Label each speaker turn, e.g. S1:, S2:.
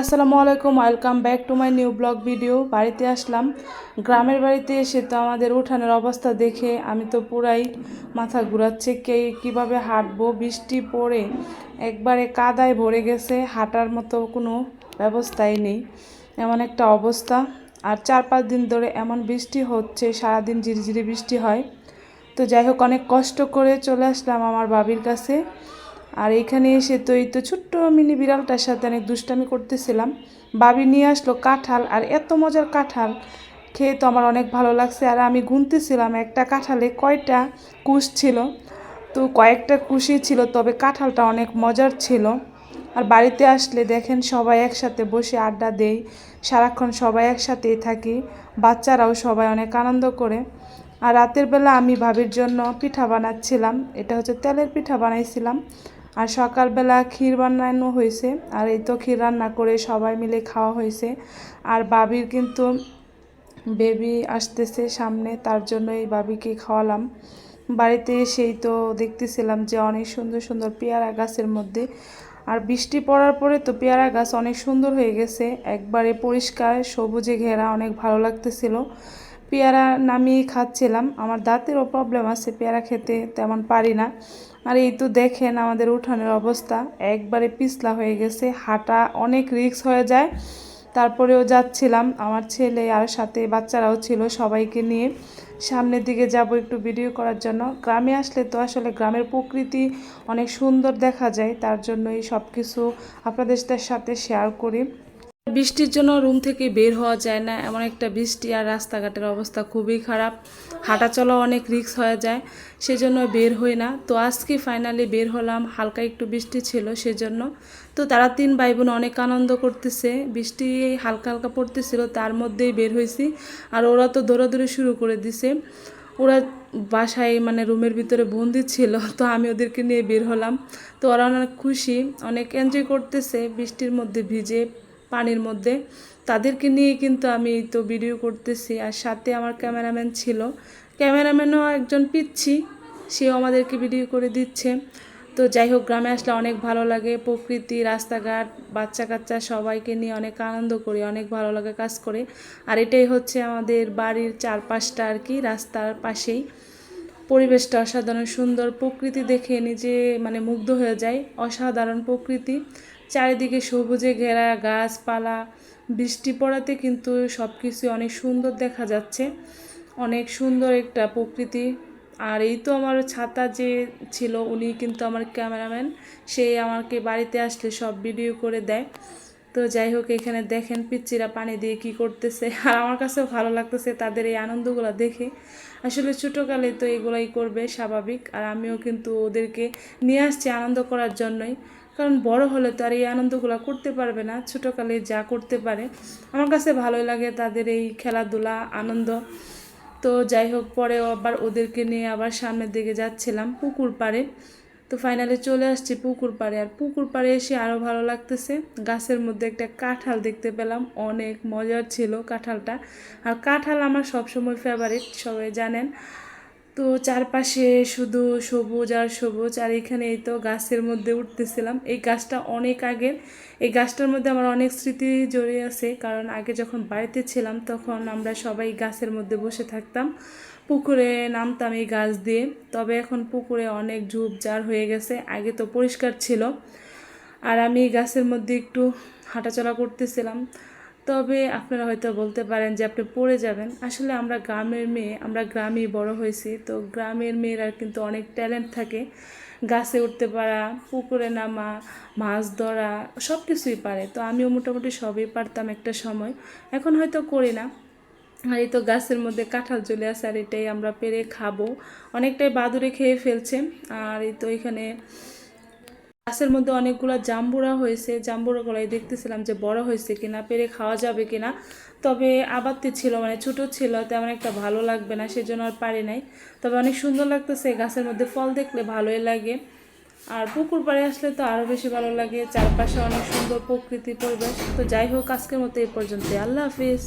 S1: আসসালামু আলাইকুম, welcome back to my new blog video. বাড়িতে আসলাম, গ্রামের বাড়িতে এসে তো আমাদের উঠানের অবস্থা দেখে আমি তো পুরাই মাথা ঘুরাচ্ছে। কীভাবে হাঁটবো, বৃষ্টি পড়ে একবারে কাদায় ভরে গেছে, হাঁটার মতো কোনো ব্যবস্থাই নেই, এমন একটা অবস্থা। আর 4-5 দিন ধরে এমন বৃষ্টি হচ্ছে, সারাদিন ঝিরিঝিরি বৃষ্টি হয়। তো যাই হোক, অনেক কষ্ট করে চলে আসলাম আমার বাবির কাছে। আর এখানে এসে তো এই তো ছোট্ট মিনি বিড়ালটার সাথে অনেক দুষ্টামি করতেছিলাম। বাবি নিয়ে আসলো কাঁঠাল, আর এত মজার কাঁঠাল খেয়ে তো আমার অনেক ভালো লাগছে। আর আমি গুনতেছিলাম একটা কাঁঠালে কয়টা কুশ ছিল, তো কয়েকটা কুশই ছিল, তবে কাঁঠালটা অনেক মজার ছিল। আর বাড়িতে আসলে দেখেন সবাই একসাথে বসে আড্ডা দেই, সারাক্ষণ সবাই একসাথেই থাকি, বাচ্চারাও সবাই অনেক আনন্দ করে। আর রাতের বেলা আমি ভাবির জন্য পিঠা বানাচ্ছিলাম, এটা হচ্ছে তেলের পিঠা বানাইছিলাম। আর সকালবেলা ক্ষীর বানানো হয়েছে, আর এই তো ক্ষীর রান্না করে সবাই মিলে খাওয়া হয়েছে। আর বাবির কিন্তু বেবি আসতেছে সামনে, তার জন্য এই বাবিকে খাওয়ালাম। বাড়িতে এসেই তো দেখতেছিলাম যে অনেক সুন্দর সুন্দর পেয়ারা গাছের মধ্যে, আর বৃষ্টি পড়ার পরে তো পেয়ারা গাছ অনেক সুন্দর হয়ে গেছে, একবারে পরিষ্কার সবুজে ঘেরা, অনেক ভালো লাগতেছিল। পেয়ারা নামিয়ে খাচ্ছিলাম। আমার দাঁতেরও প্রবলেম আছে, পেয়ারা খেতে তেমন পারি না। আর এই তো দেখেন আমাদের উঠানের অবস্থা, একবারে পিছলা হয়ে গেছে, হাঁটা অনেক রিস্ক হয়ে যায়। তারপরেও যাচ্ছিলাম, আমার ছেলে আর সাথে বাচ্চারাও ছিল, সবাইকে নিয়ে সামনের দিকে যাব একটু ভিডিও করার জন্য। গ্রামে আসলে তো আসলে গ্রামের প্রকৃতি অনেক সুন্দর দেখা যায়, তার জন্যই সব কিছু আপনাদের সাথে শেয়ার করি। বৃষ্টির জন্য রুম থেকে বের হওয়া যায় না, এমন একটা বৃষ্টি, আর রাস্তাঘাটের অবস্থা খুবই খারাপ, হাঁটা চলা অনেক রিস্ক হয়ে যায়, সেজন্য বের হই না। তো আজকে ফাইনালি বের হলাম, হালকা একটু বৃষ্টি ছিল সেজন্য। তো তারা 3 ভাই বোন অনেক আনন্দ করতেছে, বৃষ্টি হালকা হালকা পড়তেছিল, তার মধ্যেই বের হয়েছি। আর ওরা তো দৌড়াদৌড়ি শুরু করে দিছে, ওরা বাসায় মানে রুমের ভিতরে বন্দি ছিল, তো আমি ওদেরকে নিয়ে বের হলাম। তো ওরা অনেক খুশি, অনেক এনজয় করতেছে বৃষ্টির মধ্যে ভিজে, পানির মধ্যে। তাদেরকে নিয়ে কিন্তু আমি তো ভিডিও করতেছি, আর সাথে আমার ক্যামেরাম্যান ছিল, ক্যামেরাম্যানও একজন পিচ্ছি, সেও আমাদেরকে ভিডিও করে দিচ্ছে। তো যাই হোক, গ্রামে আসলে অনেক ভালো লাগে, প্রকৃতি, রাস্তাঘাট, বাচ্চা কাচ্চা সবাইকে নিয়ে অনেক আনন্দ করি, অনেক ভালো লাগে কাজ করে। আর এটাই হচ্ছে আমাদের বাড়ির চারপাশটা আর কি, রাস্তার পাশেই। পরিবেশটা অসাধারণ সুন্দর, প্রকৃতি দেখে নিজে মানে মুগ্ধ হয়ে যায়, অসাধারণ প্রকৃতি, চারিদিকে সবুজে ঘেরা গাছপালা, বৃষ্টি পড়াতে কিন্তু সব কিছু অনেক সুন্দর দেখা যাচ্ছে, অনেক সুন্দর একটা প্রকৃতি। আর এই তো আমার ছাতা যে ছিল, উনি কিন্তু আমার ক্যামেরাম্যান, সে আমাকে বাড়িতে আসলে সব ভিডিও করে দেয়। তো যাই হোক, এখানে দেখেন পিচ্চিরা পানি দিয়ে কি করতেছে, আর আমার কাছেও ভালো লাগতেছে তাদের এই আনন্দগুলো দেখে। আসলে ছোটোকালে তো এগুলাই করবে স্বাভাবিক, আর আমিও কিন্তু ওদেরকে নিয়ে আসছি আনন্দ করার জন্যই, কারণ বড় হলে তো আর এই আনন্দগুলো করতে পারবে না, ছোটোকালে যা করতে পারে। আমার কাছে ভালোই লাগে তাদের এই খেলাধুলা, আনন্দ। তো যাই হোক, পরেও আবার ওদেরকে নিয়ে আবার সামনের দিকে যাচ্ছিলাম পুকুর পাড়ে। তো ফাইনালি চলে আসছি পুকুর পাড়ে, আর পুকুর পাড়ে এসে আরও ভালো লাগতেছে। গাছের মধ্যে একটা কাঁঠাল দেখতে পেলাম, অনেক মজার ছিল কাঁঠালটা। আর কাঁঠাল আমার সবসময় ফেভারিট, সবাই জানেন। তো চারপাশে শুধু সবুজ আর সবুজ, আর এখানে এই তো গাছের মধ্যে উঠতেছিলাম। এই গাছটা অনেক আগের, এই গাছটার মধ্যে আমার অনেক স্মৃতি জড়িয়ে আছে, কারণ আগে যখন বাড়িতে ছিলাম তখন আমরা সবাই গাছের মধ্যে বসে থাকতাম, পুকুরে নামতাম এই গাছ দিয়ে। তবে এখন পুকুরে অনেক ঝোপঝাড় হয়ে গেছে, আগে তো পরিষ্কার ছিল। আর আমি এই গাছের মধ্যে একটু হাঁটাচলা করতেছিলাম। তবে আপনারা হয়তো বলতে পারেন যে আপনি পড়ে যাবেন, আসলে আমরা গ্রামের মেয়ে, আমরা গ্রামেই বড় হয়েছি, তো গ্রামের মেয়েরা কিন্তু অনেক ট্যালেন্ট থাকে, গাছে উঠতে পারা, পুকুরে নামা, মাছ ধরা, সব কিছুই পারে। তো আমিও মোটামুটি সবই পারতাম একটা সময়, এখন হয়তো করি না। আর এই তো গাছের মধ্যে কাঁঠাল চলে আসে, আর এটাই আমরা পেরে খাবো, অনেকটাই বাদুড়ে খেয়ে ফেলছে। আর এই তো এখানে গাছের মধ্যে অনেকগুলো জাম্বুরা হয়েছে, জাম্বুরাগুলাই দেখতেছিলাম যে বড় হয়েছে কিনা, পেরে খাওয়া যাবে কিনা। তবে আবারটি ছিল, মানে ছোটো ছিল, তেমন একটা ভালো লাগবে না, সেজন্য আর পারি নাই। তবে অনেক সুন্দর লাগতেছে, গাছের মধ্যে ফল দেখলে ভালোই লাগে। আর পুকুর পাড়ে আসলে তো আরও বেশি ভালো লাগে, চারপাশে অনেক সুন্দর প্রকৃতি পরিবেশ। তো যাই হোক, আজকের মতো এই পর্যন্ত, আল্লাহ হাফিজ।